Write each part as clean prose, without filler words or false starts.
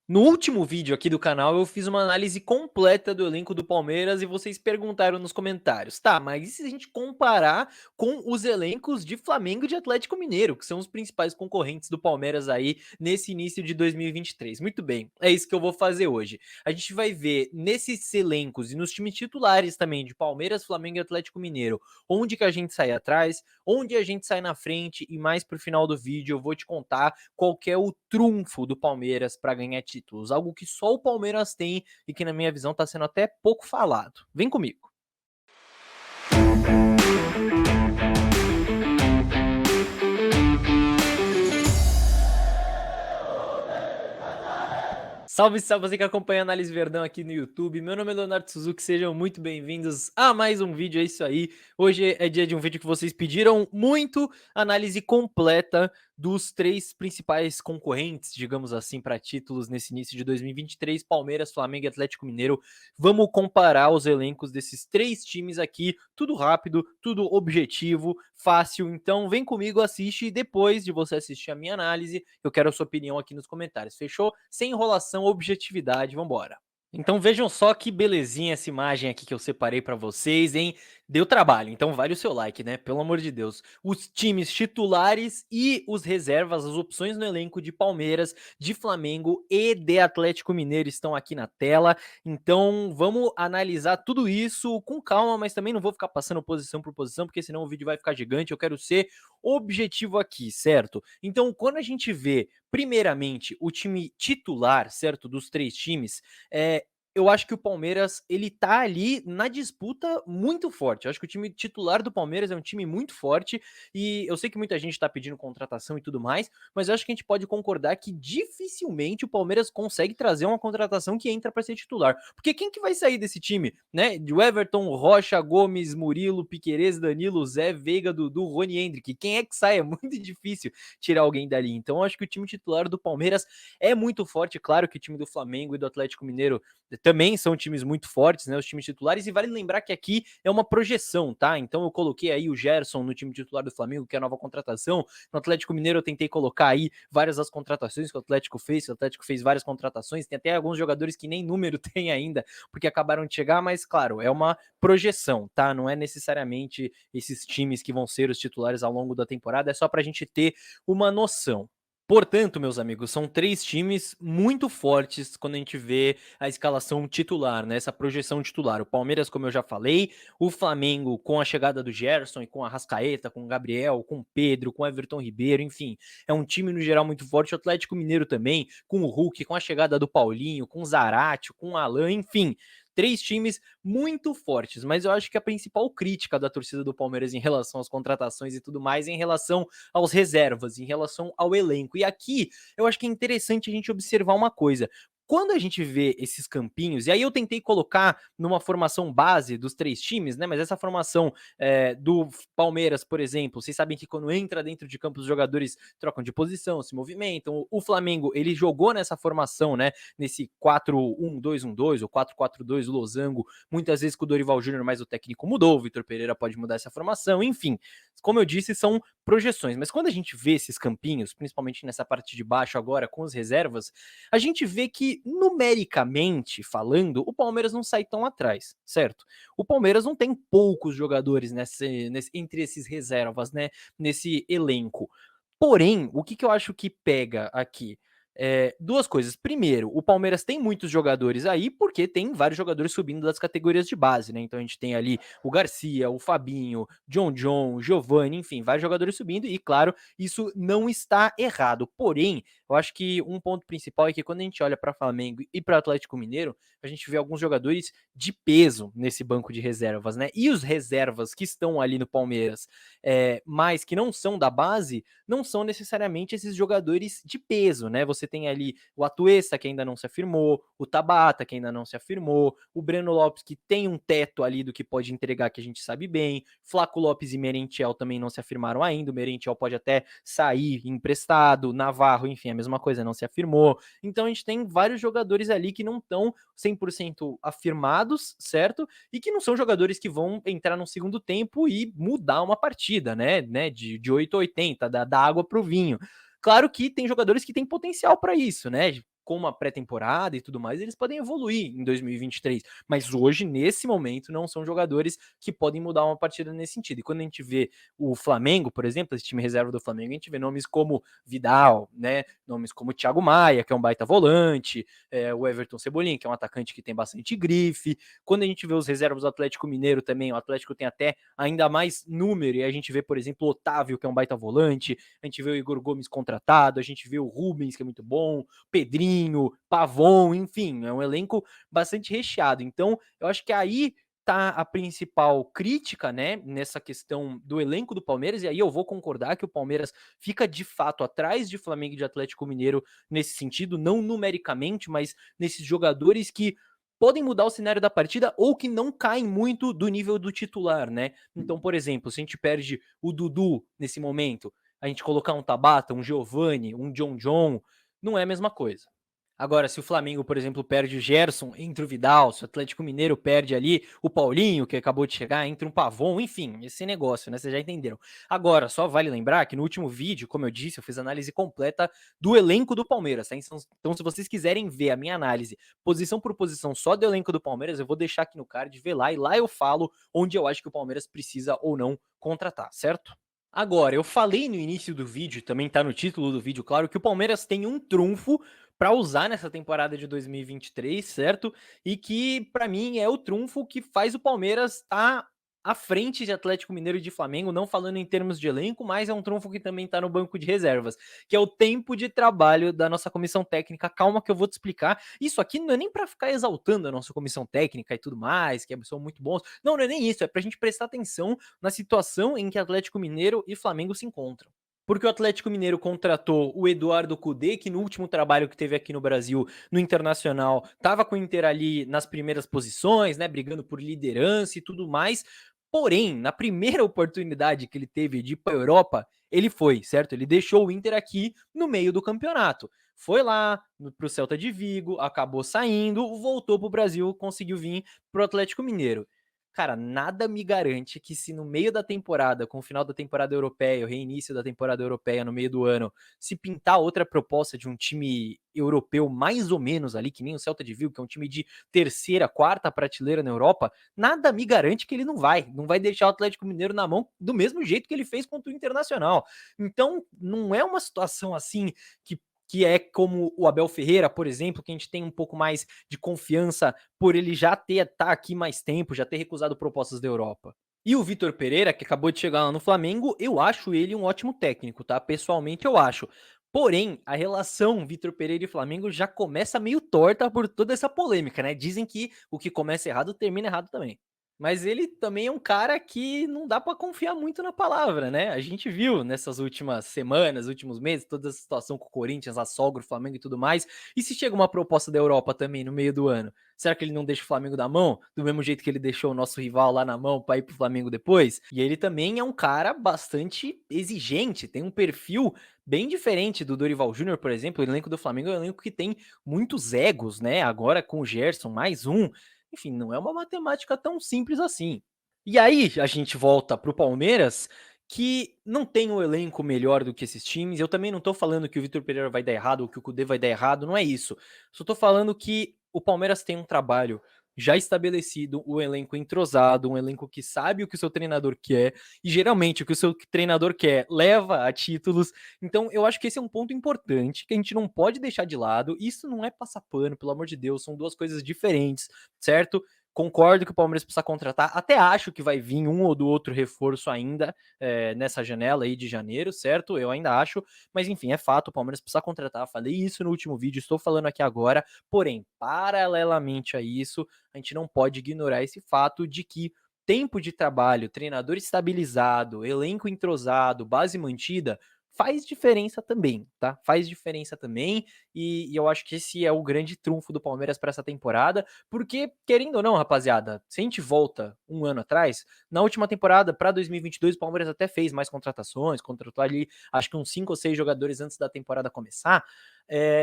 No último vídeo aqui do canal, eu fiz uma análise completa do elenco do Palmeiras e vocês perguntaram nos comentários: "Tá, mas e se a gente comparar com os elencos de Flamengo e de Atlético Mineiro, que são os principais concorrentes do Palmeiras aí nesse início de 2023?" Muito bem, é isso que eu vou fazer hoje. A gente vai ver nesses elencos e nos times titulares também de Palmeiras, Flamengo e Atlético Mineiro, onde que a gente sai atrás, onde a gente sai na frente e mais pro final do vídeo eu vou te contar qual que é o trunfo do Palmeiras para ganhar títulos, algo que só o Palmeiras tem e que na minha visão está sendo até pouco falado. Vem comigo. Salve, salve você que acompanha a Análise Verdão aqui no YouTube. Meu nome é Leonardo Suzuki, sejam muito bem-vindos a mais um vídeo, é isso aí. Hoje é dia de um vídeo que vocês pediram muito, análise completa dos três principais concorrentes, digamos assim, para títulos nesse início de 2023, Palmeiras, Flamengo e Atlético Mineiro. Vamos comparar os elencos desses três times aqui, tudo rápido, tudo objetivo, fácil. Então vem comigo, assiste e depois de você assistir a minha análise, eu quero a sua opinião aqui nos comentários, fechou? Sem enrolação, objetividade, vambora. Então vejam só que belezinha essa imagem aqui que eu separei pra vocês, hein? Deu trabalho, então vale o seu like, né? Pelo amor de Deus. Os times titulares e os reservas, as opções no elenco de Palmeiras, de Flamengo e de Atlético Mineiro estão aqui na tela. Então vamos analisar tudo isso com calma, mas também não vou ficar passando posição por posição, porque senão o vídeo vai ficar gigante. Eu quero ser objetivo aqui, certo? Então quando a gente vê primeiramente o time titular, certo, dos três times, eu acho que o Palmeiras ele tá ali na disputa muito forte. Eu acho que o time titular do Palmeiras é um time muito forte e eu sei que muita gente tá pedindo contratação e tudo mais, mas eu acho que a gente pode concordar que dificilmente o Palmeiras consegue trazer uma contratação que entra para ser titular. Porque quem que vai sair desse time, né? De Everton, Rocha, Gomes, Murilo, Piquerez, Danilo, Zé, Veiga, Dudu, Rony, Endrick. Quem é que sai? É muito difícil tirar alguém dali. Então eu acho que o time titular do Palmeiras é muito forte. Claro que o time do Flamengo e do Atlético Mineiro também são times muito fortes, né? Os times titulares. E vale lembrar que aqui é uma projeção, tá? Então eu coloquei aí o Gerson no time titular do Flamengo, que é a nova contratação. No Atlético Mineiro eu tentei colocar aí várias das contratações que o Atlético fez. O Atlético fez várias contratações. Tem até alguns jogadores que nem número tem ainda, porque acabaram de chegar, mas claro, é uma projeção, tá? Não é necessariamente esses times que vão ser os titulares ao longo da temporada, é só pra gente ter uma noção. Portanto, meus amigos, são três times muito fortes quando a gente vê a escalação titular, né? Essa projeção titular. O Palmeiras, como eu já falei, o Flamengo com a chegada do Gerson e com a Arrascaeta, com o Gabriel, com o Pedro, com o Everton Ribeiro, enfim, é um time no geral muito forte. O Atlético Mineiro também, com o Hulk, com a chegada do Paulinho, com o Zarate, com o Alan, enfim. Três times muito fortes, mas eu acho que a principal crítica da torcida do Palmeiras em relação às contratações e tudo mais é em relação aos reservas, em relação ao elenco. E aqui eu acho que é interessante a gente observar uma coisa. Quando a gente vê esses campinhos, e aí eu tentei colocar numa formação base dos três times, né? Mas essa formação do Palmeiras, por exemplo, vocês sabem que quando entra dentro de campo os jogadores trocam de posição, se movimentam. O Flamengo, ele jogou nessa formação, né? Nesse 4-1-2-1-2 ou 4-4-2 losango, muitas vezes com o Dorival Júnior, mas o técnico mudou, o Vitor Pereira pode mudar essa formação, enfim. Como eu disse, são projeções, mas quando a gente vê esses campinhos, principalmente nessa parte de baixo agora com as reservas, a gente vê que numericamente falando, o Palmeiras não sai tão atrás, certo? O Palmeiras não tem poucos jogadores entre esses reservas, né? Nesse elenco. Porém, o que, que eu acho que pega aqui? Duas coisas. Primeiro, o Palmeiras tem muitos jogadores aí, porque tem vários jogadores subindo das categorias de base, né? Então a gente tem ali o Garcia, o Fabinho, John, Giovani, enfim, vários jogadores subindo, e claro, isso não está errado. Porém, eu acho que um ponto principal é que quando a gente olha para Flamengo e para Atlético Mineiro, a gente vê alguns jogadores de peso nesse banco de reservas, né? E os reservas que estão ali no Palmeiras, mas que não são da base, não são necessariamente esses jogadores de peso, né? Você tem ali o Atuesta, que ainda não se afirmou, o Tabata, que ainda não se afirmou, o Breno Lopes, que tem um teto ali do que pode entregar, que a gente sabe bem, Flaco Lopes e Merentiel também não se afirmaram ainda, o Merentiel pode até sair emprestado, Navarro, enfim, a mesma coisa, não se afirmou. Então a gente tem vários jogadores ali que não estão 100% afirmados, certo? E que não são jogadores que vão entrar no segundo tempo e mudar uma partida, né? De 8 a 80, da água para o vinho. Claro que tem jogadores que têm potencial para isso, né? com uma pré-temporada e tudo mais, eles podem evoluir em 2023. Mas hoje, nesse momento, não são jogadores que podem mudar uma partida nesse sentido. E quando a gente vê o Flamengo, por exemplo, esse time reserva do Flamengo, a gente vê nomes como Vidal, né? Nomes como Thiago Maia, que é um baita volante, o Everton Cebolinha, que é um atacante que tem bastante grife. Quando a gente vê os reservas do Atlético Mineiro também, o Atlético tem até ainda mais número, e a gente vê, por exemplo, o Otávio, que é um baita volante, a gente vê o Igor Gomes contratado, a gente vê o Rubens, que é muito bom, Pedrinho, Pavon, enfim, é um elenco bastante recheado. Então, eu acho que aí tá a principal crítica, né, nessa questão do elenco do Palmeiras, e aí eu vou concordar que o Palmeiras fica de fato atrás de Flamengo e de Atlético Mineiro nesse sentido, não numericamente, mas nesses jogadores que podem mudar o cenário da partida ou que não caem muito do nível do titular, né? Então, por exemplo, se a gente perde o Dudu nesse momento, a gente colocar um Tabata, um Giovani, um John, não é a mesma coisa. Agora, se o Flamengo, por exemplo, perde o Gerson, entra o Vidal, se o Atlético Mineiro perde ali o Paulinho, que acabou de chegar, entra um Pavon, enfim, esse negócio, né? Vocês já entenderam. Agora, só vale lembrar que no último vídeo, como eu disse, eu fiz análise completa do elenco do Palmeiras, tá? Então, se vocês quiserem ver a minha análise, posição por posição, só do elenco do Palmeiras, eu vou deixar aqui no card, ver lá, e lá eu falo onde eu acho que o Palmeiras precisa ou não contratar, certo? Agora, eu falei no início do vídeo, também tá no título do vídeo, claro, que o Palmeiras tem um trunfo para usar nessa temporada de 2023, certo? E que, para mim, é o trunfo que faz o Palmeiras estar à frente de Atlético Mineiro e de Flamengo, não falando em termos de elenco, mas é um trunfo que também tá no banco de reservas, que é o tempo de trabalho da nossa comissão técnica. Calma que eu vou te explicar. Isso aqui não é nem para ficar exaltando a nossa comissão técnica e tudo mais, que são muito bons. Não, não é nem isso, é pra gente prestar atenção na situação em que Atlético Mineiro e Flamengo se encontram. Porque o Atlético Mineiro contratou o Eduardo Cudê, que no último trabalho que teve aqui no Brasil, no Internacional, estava com o Inter ali nas primeiras posições, né, brigando por liderança e tudo mais. Porém, na primeira oportunidade que ele teve de ir para a Europa, ele foi, certo? Ele deixou o Inter aqui no meio do campeonato. Foi lá para o Celta de Vigo, acabou saindo, voltou para o Brasil, conseguiu vir para o Atlético Mineiro. Cara, nada me garante que se no meio da temporada, com o final da temporada europeia, o reinício da temporada europeia no meio do ano, se pintar outra proposta de um time europeu mais ou menos ali, que nem o Celta de Vigo, que é um time de terceira, quarta prateleira na Europa, nada me garante que ele não vai deixar o Atlético Mineiro na mão do mesmo jeito que ele fez contra o Internacional. Então, não é uma situação assim que é como o Abel Ferreira, por exemplo, que a gente tem um pouco mais de confiança por ele já tá aqui mais tempo, já ter recusado propostas da Europa. E o Vitor Pereira, que acabou de chegar lá no Flamengo, eu acho ele um ótimo técnico, tá? Pessoalmente eu acho. Porém, a relação Vitor Pereira e Flamengo já começa meio torta por toda essa polêmica, né? Dizem que o que começa errado termina errado também. Mas ele também é um cara que não dá para confiar muito na palavra, né? A gente viu nessas últimas semanas, últimos meses, toda essa situação com o Corinthians, a sogra, o Flamengo e tudo mais. E se chega uma proposta da Europa também no meio do ano? Será que ele não deixa o Flamengo na mão? Do mesmo jeito que ele deixou o nosso rival lá na mão para ir pro Flamengo depois? E ele também é um cara bastante exigente, tem um perfil bem diferente do Dorival Júnior, por exemplo. O elenco do Flamengo é um elenco que tem muitos egos, né? Agora com o Gerson, mais um. Enfim, não é uma matemática tão simples assim. E aí a gente volta para o Palmeiras, que não tem um elenco melhor do que esses times. Eu também não tô falando que o Vitor Pereira vai dar errado ou que o Cudê vai dar errado, não é isso. Só tô falando que o Palmeiras tem um trabalho já estabelecido, um elenco entrosado, um elenco que sabe o que o seu treinador quer, e geralmente o que o seu treinador quer leva a títulos. Então eu acho que esse é um ponto importante que a gente não pode deixar de lado. Isso não é passar pano, pelo amor de Deus, são duas coisas diferentes, certo? Concordo que o Palmeiras precisa contratar. Até acho que vai vir um ou do outro reforço ainda nessa janela aí de janeiro, certo? Eu ainda acho. Mas enfim, é fato, o Palmeiras precisa contratar. Falei isso no último vídeo, estou falando aqui agora. Porém, paralelamente a isso, a gente não pode ignorar esse fato de que tempo de trabalho, treinador estabilizado, elenco entrosado, base mantida, faz diferença também, tá? Faz diferença também, e eu acho que esse é o grande trunfo do Palmeiras para essa temporada, porque, querendo ou não, rapaziada, se a gente volta um ano atrás, na última temporada, para 2022, o Palmeiras até fez mais contratações, contratou ali, acho que uns 5 ou 6 jogadores antes da temporada começar,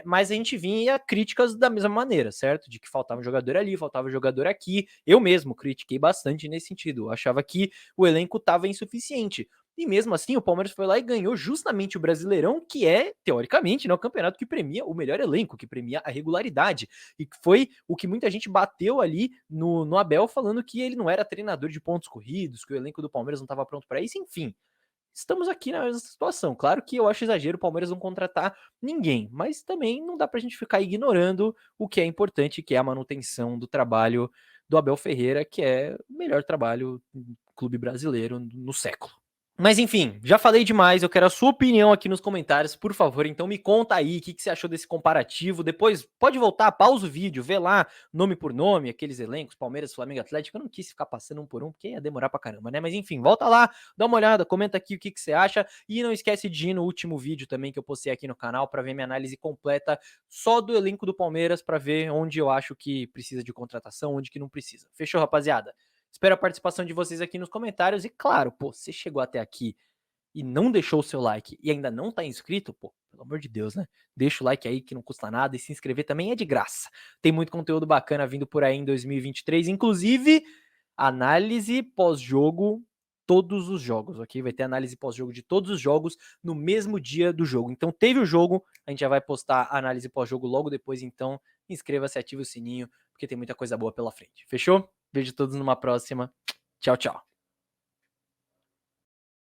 mas a gente vinha críticas da mesma maneira, certo? De que faltava um jogador ali, faltava um jogador aqui. Eu mesmo critiquei bastante nesse sentido. Eu achava que o elenco estava insuficiente. e mesmo assim o Palmeiras foi lá e ganhou justamente o Brasileirão, que é, teoricamente, né, o campeonato que premia o melhor elenco, que premia a regularidade, e que foi o que muita gente bateu ali no Abel, falando que ele não era treinador de pontos corridos, que o elenco do Palmeiras não estava pronto para isso, enfim. Estamos aqui na mesma situação. Claro que eu acho exagero o Palmeiras não contratar ninguém, mas também não dá pra gente ficar ignorando o que é importante, que é a manutenção do trabalho do Abel Ferreira, que é o melhor trabalho do clube brasileiro no século. Mas enfim, já falei demais, eu quero a sua opinião aqui nos comentários, por favor, então me conta aí o que você achou desse comparativo, depois pode voltar, pausa o vídeo, vê lá, nome por nome, aqueles elencos, Palmeiras, Flamengo, Atlético, eu não quis ficar passando um por um, porque ia demorar pra caramba, né, mas enfim, volta lá, dá uma olhada, comenta aqui o que você acha, e não esquece de ir no último vídeo também que eu postei aqui no canal, pra ver minha análise completa só do elenco do Palmeiras, pra ver onde eu acho que precisa de contratação, onde que não precisa. Fechou, rapaziada? Espero a participação de vocês aqui nos comentários. E claro, pô, você chegou até aqui e não deixou o seu like e ainda não tá inscrito, pô, pelo amor de Deus, né? Deixa o like aí que não custa nada e se inscrever também é de graça. Tem muito conteúdo bacana vindo por aí em 2023, inclusive análise pós-jogo, todos os jogos, ok? Vai ter análise pós-jogo de todos os jogos no mesmo dia do jogo. Então teve o jogo, a gente já vai postar a análise pós-jogo logo depois, então inscreva-se, ative o sininho, porque tem muita coisa boa pela frente. Fechou? Vejo todos numa próxima. Tchau, tchau.